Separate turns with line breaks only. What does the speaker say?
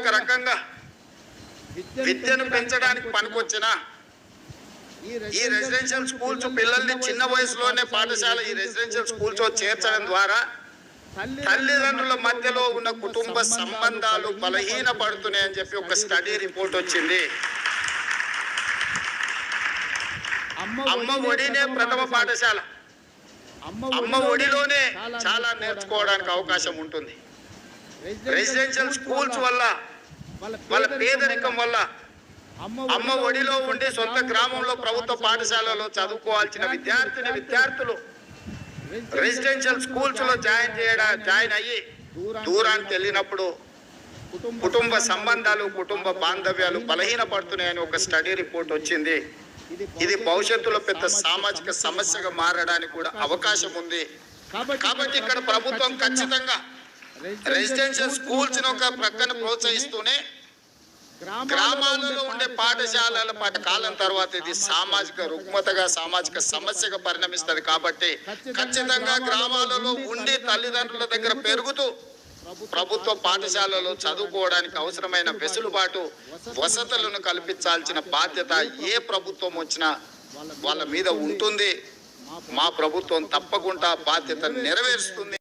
ఒక రకంగా విద్యను పెంచడానికి పనికొచ్చిన ఈ రెసిడెన్షియల్ స్కూల్స్ పిల్లల్ని చిన్న వయసులోనే పాఠశాల ఈ రెసిడెన్షియల్ స్కూల్స్ చేర్చడం ద్వారా తల్లిదండ్రుల మధ్యలో ఉన్న కుటుంబ సంబంధాలు బలహీనపడుతున్నాయని చెప్పి ఒక స్టడీ రిపోర్ట్ వచ్చింది. అమ్మ ఒడినే ప్రథమ పాఠశాల. అమ్మ ఒడిలోనే చాలా నేర్చుకోవడానికి అవకాశం ఉంటుంది. రెసిడెన్షియల్ స్కూల్స్ వల్ల వాళ్ళ పేదరికం వల్ల అమ్మ ఒడిలో ఉండి సొంత గ్రామంలో ప్రభుత్వ పాఠశాలలో చదువుకోవాల్సిన విద్యార్థులు రెసిడెన్షియల్ స్కూల్స్ లో జాయిన్ అయ్యి దూరానికి వెళ్ళినప్పుడు కుటుంబ సంబంధాలు కుటుంబ బాంధవ్యాలు బలహీనపడుతున్నాయని ఒక స్టడీ రిపోర్ట్ వచ్చింది. ఇది భవిష్యత్తులో పెద్ద సామాజిక సమస్యగా మారడానికి కూడా అవకాశం ఉంది. కాబట్టి ఇక్కడ ప్రభుత్వం ఖచ్చితంగా రెసిడెన్షియల్ స్కూల్స్ ఒక ప్రక్కన ప్రోత్సహిస్తూనే గ్రామాలలో ఉండే పాఠశాలల కాలం తర్వాత ఇది సామాజిక రుగ్మతగా సామాజిక సమస్యగా పరిణమిస్తుంది. కాబట్టి ఖచ్చితంగా గ్రామాలలో ఉండి తల్లిదండ్రుల దగ్గర పెరుగుతూ ప్రభుత్వ పాఠశాలలో చదువుకోవడానికి అవసరమైన వెసులుబాటు వసతులను కల్పించాల్సిన బాధ్యత ఏ ప్రభుత్వం వచ్చినా వాళ్ళ మీద ఉంటుంది. మా ప్రభుత్వం తప్పకుండా బాధ్యతను నెరవేరుస్తుంది.